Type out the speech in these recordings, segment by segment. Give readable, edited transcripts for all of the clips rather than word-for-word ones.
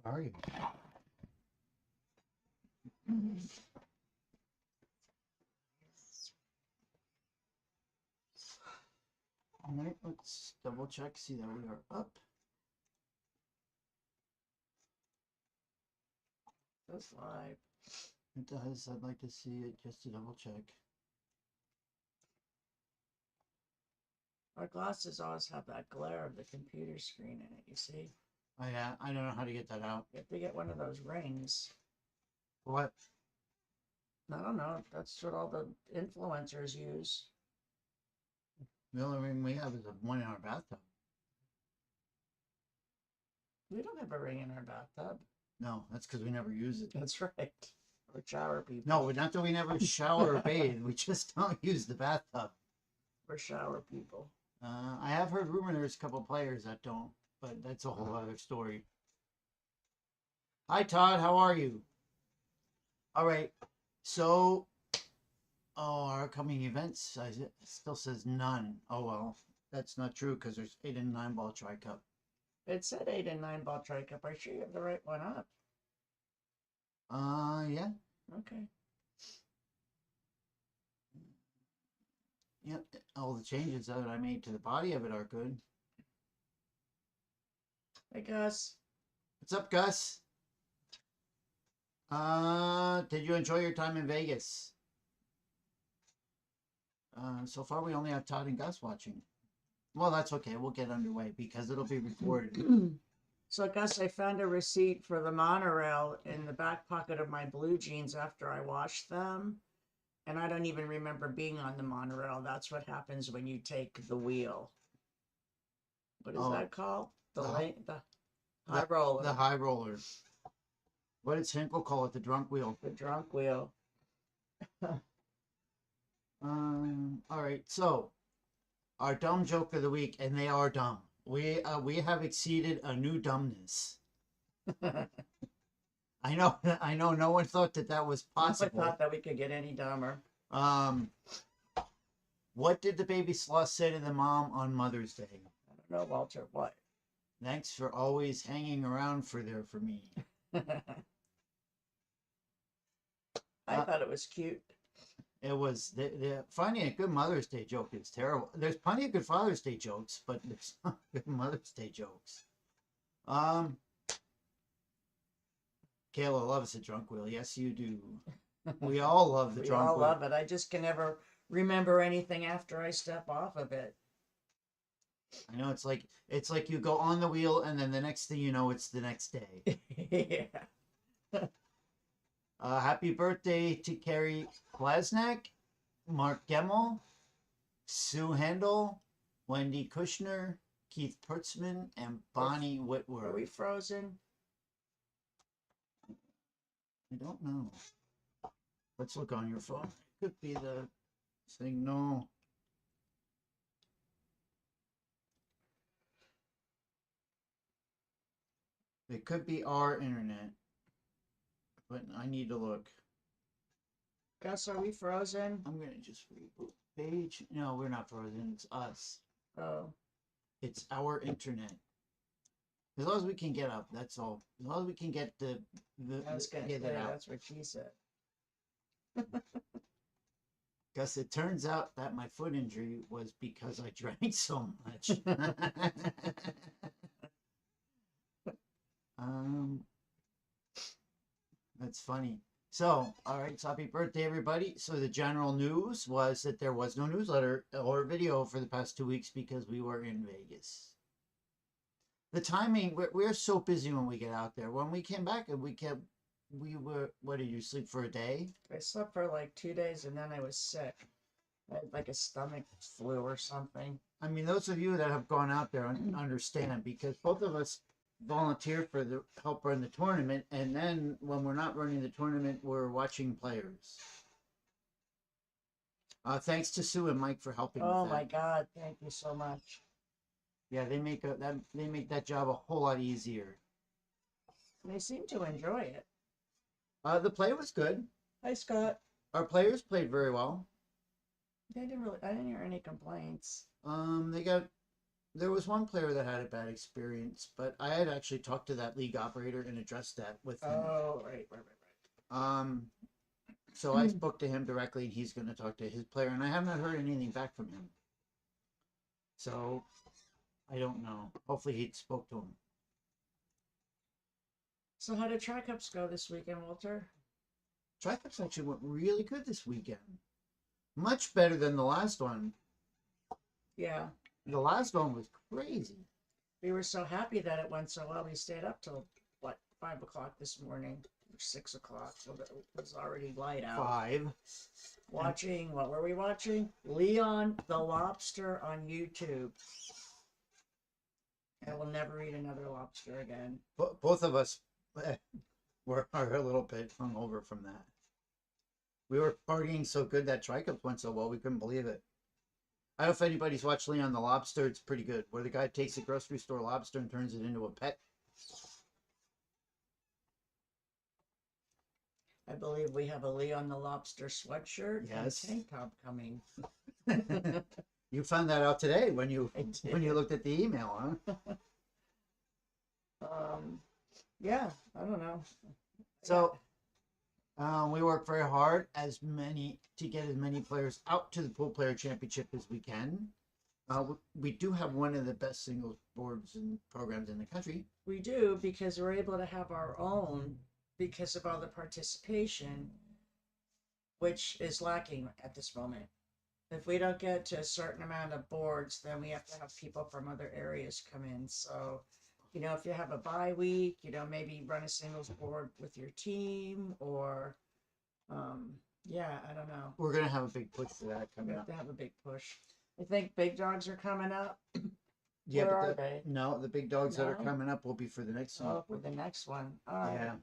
Are you? All right, let's double check, see that we are up. That's live. It does. I'd like to see it just to double check. Our glasses always have that glare of the computer screen in it, you see? Oh yeah, I don't know how to get that out. You have to get one of those rings. What? I don't know. That's what all the influencers use. The only ring we have is the one in our bathtub. We don't have a ring in our bathtub. No, that's because we never use it. That's right. We're shower people. No, not that we never shower or bathe. We just don't use the bathtub. We're shower people. I have heard rumor there's a couple players that don't, but that's a whole other story. Hi, Todd. How are you? All right. So, our upcoming events, it still says none. Oh, well, that's not true because there's 8 and 9 ball tri-cup. It said 8 and 9 ball tri-cup. Are you sure you have the right one up? Yeah. Okay. Yep. All the changes that I made to the body of it are good. Hey, Gus. What's up, Gus? Did you enjoy your time in Vegas? So far we only have Todd and Gus watching. Well, that's okay. We'll get underway because it'll be recorded. So, Gus, I found a receipt for the monorail in the back pocket of my blue jeans after I washed them. And I don't even remember being on the monorail. That's what happens when you take the wheel. What is that called? The high roller. The high roller. What did Hinkle call it? The drunk wheel. The drunk wheel. All right. So, our dumb joke of the week, and they are dumb. We have exceeded a new dumbness. I know. No one thought that was possible. No one thought that we could get any dumber. What did the baby sloth say to the mom on Mother's Day? I don't know, Walter. What? Thanks for always hanging around for me. I thought it was cute. It was finding a good Mother's Day joke is terrible. There's plenty of good Father's Day jokes, but there's not good Mother's Day jokes. Kayla loves the drunk wheel. Yes, you do. We all love the drunk wheel. We all love it. I just can never remember anything after I step off of it. I know it's like you go on the wheel and then the next thing you know it's the next day. Yeah. Happy birthday to Carrie Klasnak, Mark Gemmel, Sue Handel, Wendy Kushner, Keith Putzman, and Bonnie Whitworth. Are we frozen? I don't know. Let's look on your phone. It could be the signal. It could be our internet. But I need to look. Gus, are we frozen? I'm going to just reboot page. No, we're not frozen. It's us. Oh. It's our internet. As long as we can get up, that's all. As long as we can get the Get that out. That's what she said. Because it turns out that my foot injury was because I drank so much. That's funny. So, all right, so happy birthday, everybody. So the general news was that there was no newsletter or video for the past 2 weeks because we were in Vegas. The timing, we're so busy when we get out there. When we came back and what did you sleep for a day? I slept for like 2 days and then I was sick. I had like a stomach flu or something. I mean, those of you that have gone out there understand because both of us volunteer for the help run the tournament, and then when we're not running the tournament, we're watching players. Thanks to Sue and Mike for helping. Oh my God! Thank you so much. Yeah, they make that job a whole lot easier. They seem to enjoy it. The play was good. Hi, Scott. Our players played very well. I didn't hear any complaints. They got there was one player that had a bad experience, but I had actually talked to that league operator and addressed that with him. Oh, right. So I spoke to him directly, and he's going to talk to his player, and I have not heard anything back from him. So I don't know. Hopefully, he spoke to him. So how did Tri-Cups go this weekend, Walter? Tri-Cups actually went really good this weekend. Much better than the last one. Yeah. The last one was crazy. We were so happy that it went so well. We stayed up till, 5 o'clock this morning, or 6 o'clock. So it was already light out. 5. Watching, what were we watching? Leon the Lobster on YouTube. I will never eat another lobster again. Both of us were a little bit hungover from that. We were partying so good that Tri-Cups went so well, we couldn't believe it. I don't know if anybody's watched Leon the Lobster. It's pretty good. Where the guy takes a grocery store lobster and turns it into a pet. I believe we have a Leon the Lobster sweatshirt Yes. and tank top coming. You found that out today when you I did. when you looked at the email, huh? Yeah, I don't know. So we work very hard to get as many players out to the pool player championship as we can. We do have one of the best singles boards and programs in the country. We do, because we're able to have our own because of all the participation, which is lacking at this moment. If we don't get to a certain amount of boards, then we have to have people from other areas come in. So, if you have a bye week, maybe run a singles board with your team, or, I don't know. We're gonna have a big push for that We coming have up. to have a big push. I think big dogs are coming up. Yeah, Where but are they? No, the big dogs that are No? coming up will be for the next one. Oh, for the next one. All right. Yeah,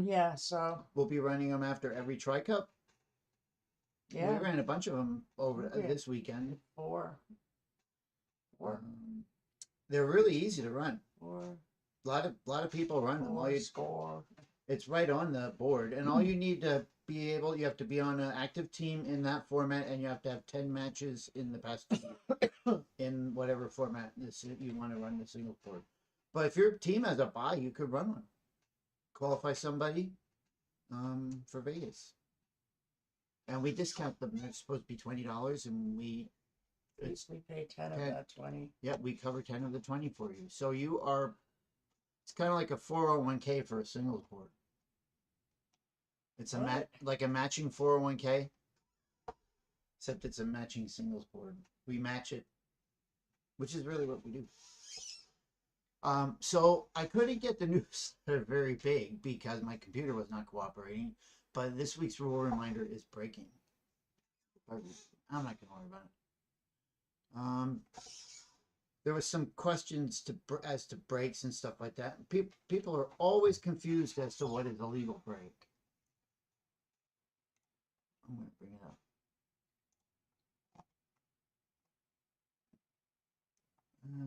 Yeah, so, we'll be running them after every Tri-Cup. yeah, We ran a bunch of them over Yeah. this weekend. four. They're really easy to run. Four. A lot of people run them. Four, score. It's right on the board, and all you need to be able, you have to be on an active team in that format, and you have to have 10 matches in the past 2 years in whatever format you want to run the single board. But if your team has a bye, you could run one. Qualify somebody for Vegas, and we discount them. They're supposed to be $20, and We pay 10 of 10. that 20. we cover 10 of the 20 for you. So it's kind of like a 401k for a singles board. It's like a matching 401k, except it's a matching singles board. We match it, which is really what we do. So I couldn't get the news very big because my computer was not cooperating, but this week's rule reminder is breaking. I'm not gonna worry about it. There was some questions as to breaks and stuff like that. People are always confused as to what is a legal break. I'm going to bring it up.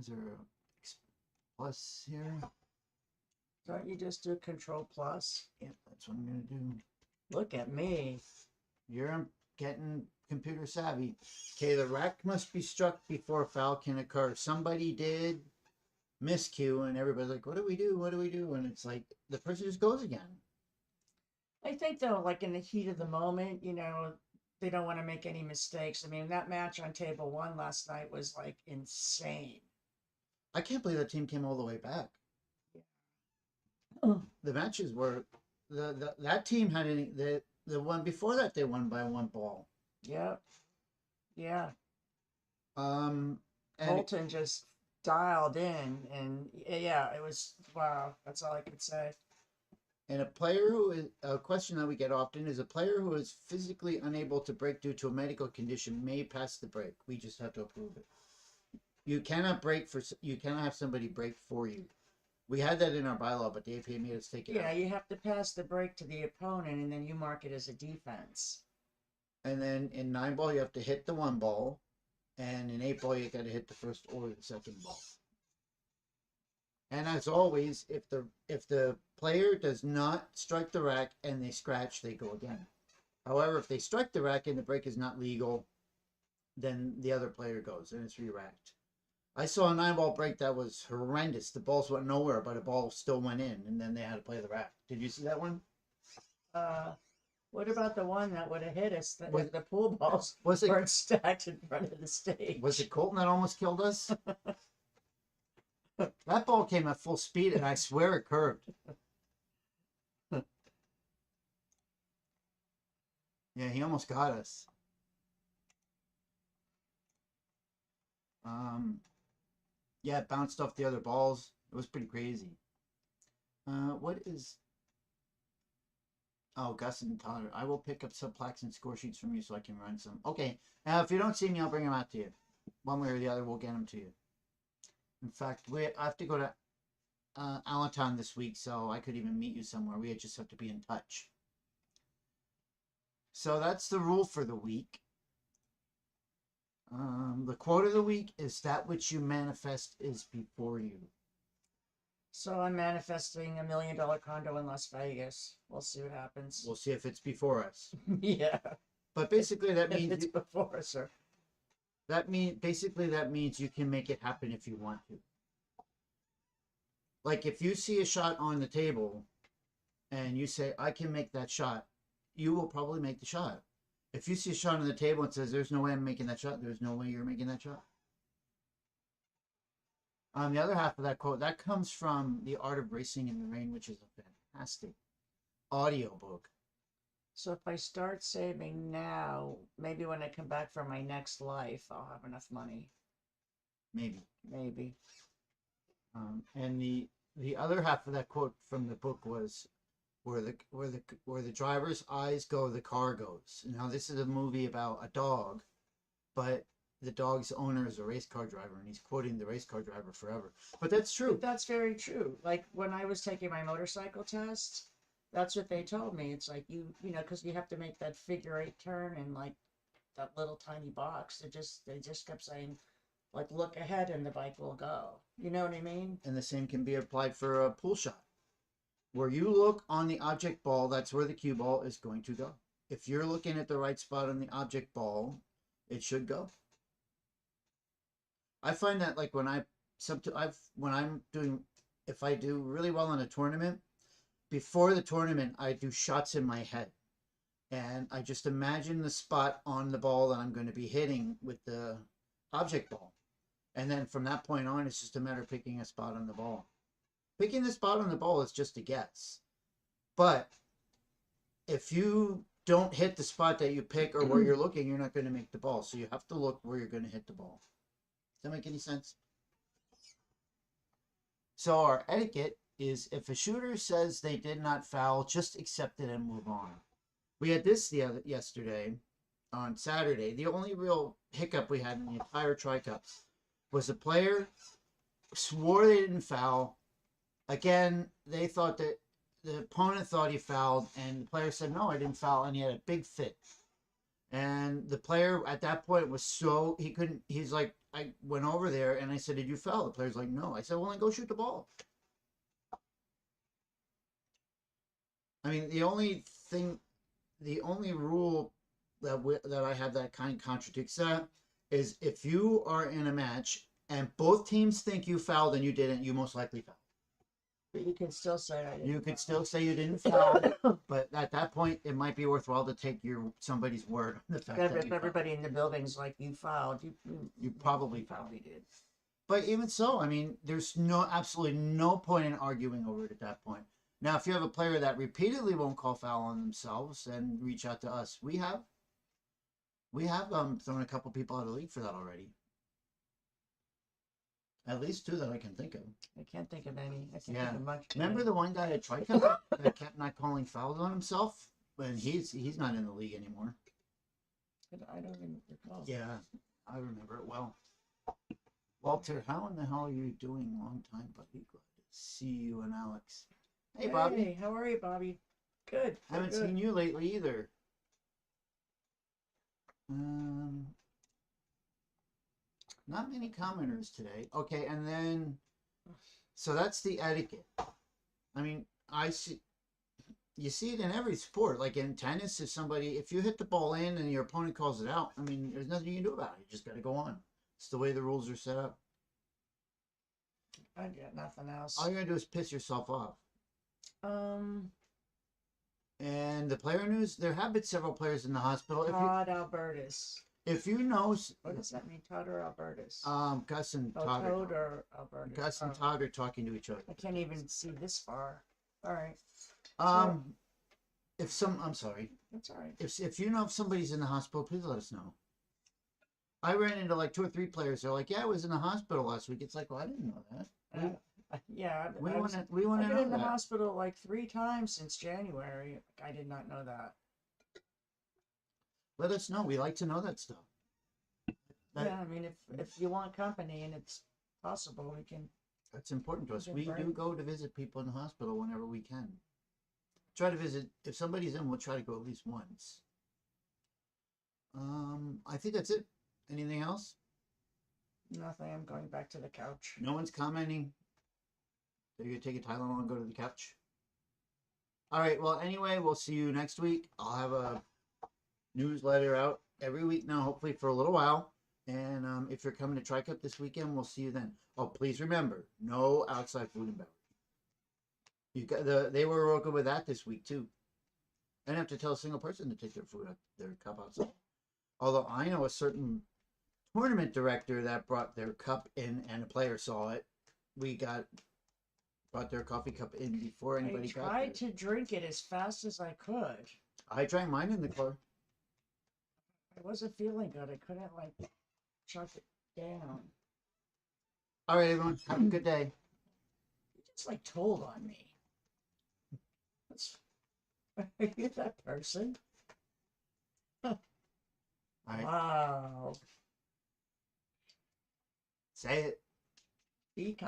Is there a plus here? Don't you just do Control Plus? Yep, that's what I'm going to do. Look at me. You're getting computer savvy. Okay, the rack must be struck before a foul can occur. Somebody did miscue, and everybody's like, what do we do? What do we do? And it's like, the person just goes again. I think, though, like in the heat of the moment, they don't want to make any mistakes. I mean, that match on table 1 last night was like insane. I can't believe that team came all the way back. The matches were that team had the one before that they won by 1 ball. Yep. Yeah. And Bolton just dialed in, and yeah, it was wow. That's all I could say. And a question that we get often is, a player who is physically unable to break due to a medical condition may pass the break. We just have to approve it. You cannot have somebody break for you. We had that in our bylaw, but the APA made us take it out. Yeah, you have to pass the break to the opponent, and then you mark it as a defense. And then in 9 ball, you have to hit the 1 ball, and in 8 ball, you got to hit the first or the second ball. And as always, if the player does not strike the rack and they scratch, they go again. However, if they strike the rack and the break is not legal, then the other player goes and it's re-racked. I saw a 9-ball break that was horrendous. The balls went nowhere, but a ball still went in, and then they had to play the rack. Did you see that one? Uh, what about the one that would have hit us? Was- The pool balls Was it weren't stacked in front of the stage. was it Colton that almost killed us? That ball came at full speed, and I swear it curved. Yeah, he almost got us. Yeah, it bounced off the other balls. It was pretty crazy. What is? Oh, Gus and Tyler. I will pick up some plaques and score sheets from you so I can run some. Okay. If you don't see me, I'll bring them out to you. One way or the other, we'll get them to you. In fact, I have to go to Allentown this week, so I could even meet you somewhere. We just have to be in touch. So that's the rule for the week. The quote of the week is that which you manifest is before you. So I'm manifesting $1 million condo in Las Vegas. We'll see what happens. We'll see if it's before us. Yeah. But basically that If means it's before us, sir. that means you can make it happen if you want to. Like if you see a shot on the table and you say, I can make that shot, you will probably make the shot. If you see a shot on the table and says, there's no way I'm making that shot, there's no way you're making that shot. The other half of that quote, that comes from The Art of Racing in the Rain, which is a fantastic audiobook. So if I start saving now, maybe when I come back from my next life, I'll have enough money. Maybe. Maybe. And the other half of that quote from the book was, where the driver's eyes go, the car goes. Now this is a movie about a dog, but the dog's owner is a race car driver, and he's quoting the race car driver forever. But that's true. But that's very true. Like when I was taking my motorcycle test, that's what they told me. It's like you know, because you have to make that figure 8 turn in like that little tiny box. They just kept saying, like, look ahead and the bike will go. You know what I mean? And the same can be applied for a pool shot. Where you look on the object ball, that's where the cue ball is going to go. If you're looking at the right spot on the object ball, it should go. I find that like if I do really well in a tournament, before the tournament, I do shots in my head. And I just imagine the spot on the ball that I'm going to be hitting with the object ball. And then from that point on, it's just a matter of picking a spot on the ball. Picking the spot on the ball is just a guess. But if you don't hit the spot that you pick or where you're looking, you're not going to make the ball. So you have to look where you're going to hit the ball. Does that make any sense? So our etiquette is if a shooter says they did not foul, just accept it and move on. We had this yesterday on Saturday. The only real hiccup we had in the entire Tri-Cup was a player swore they didn't foul. Again, they thought that the opponent thought he fouled, and the player said, no, I didn't foul, and he had a big fit. And the player at that point was so, he's like, I went over there and I said, did you foul? The player's like, no. I said, well, then go shoot the ball. I mean, the only rule that I have that kind of contradicts that is if you are in a match and both teams think you fouled and you didn't, you most likely fouled. But you can still say I didn't. You could still say you didn't foul, but at that point, it might be worthwhile to take somebody's word on the fact that If you fouled. everybody in the building's like, you fouled, You probably fouled. probably did. But even so, I mean, there's absolutely no point in arguing over it at that point. Now, if you have a player that repeatedly won't call foul on themselves and reach out to us, we have thrown a couple people out of the league for that already. At least 2 that I can think of. I can't think of any. I can't Yeah. think of much. Remember the one guy at Trico that kept not calling fouls on himself? And he's not in the league anymore. I don't even recall. Yeah, I remember it well. Walter, how in the hell are you doing? Long time, buddy. Glad to see you and Alex. Hey, Bobby. Hey, how are you, Bobby? Good. Haven't good. seen you lately either. Not many commenters today. Okay, and then, so that's the etiquette. I mean, you see it in every sport. Like in tennis, if you hit the ball in and your opponent calls it out, I mean, there's nothing you can do about it. You just got to go on. It's the way the rules are set up. I got nothing else. All you gotta do is piss yourself off. Um, And the player news, there have been several players in the hospital. Todd Albertus. If you know, What does that mean, Todd or Albertus? Gus and Oh, Todd, Toad or Albertus. Gus and Oh, Todd are talking to each other. I can't even see this far. All right, I'm sorry. that's all right. If you know if somebody's in the hospital, please let us know. I ran into like 2 or 3 players. They're like, "Yeah, I was in the hospital last week." It's like, well, I didn't know that. Yeah, We I was, want to. We want I've to been know in the that. hospital like 3 times since January. I did not know that. Let us know. We like to know that stuff. That- Yeah, I mean, if you want company and it's possible, we can. That's important to us. Good We do friend. go to visit people in the hospital whenever we can. Try to visit. If somebody's in, we'll try to go at least once. I think that's it. Anything else? Nothing. I'm going back to the couch. No one's commenting. They're gonna take a Tylenol and go to the couch. All right. Well, anyway, we'll see you next week. I'll have a newsletter out every week now, hopefully for a little while. And if you're coming to Tri-Cup this weekend, we'll see you then. Oh, please remember, no outside food and beverage. You got they were working with that this week too. I didn't have to tell a single person to take their cup outside. Although I know a certain tournament director that brought their cup in, and a player saw it. Brought their coffee cup in before anybody I got tried there. to drink it as fast as I could. I drank mine in the car. I wasn't feeling good. I couldn't like chuck it down. All right, everyone, have a good day. You just like told on me. That's, are you that person? All right, Wow. say it. Be kind.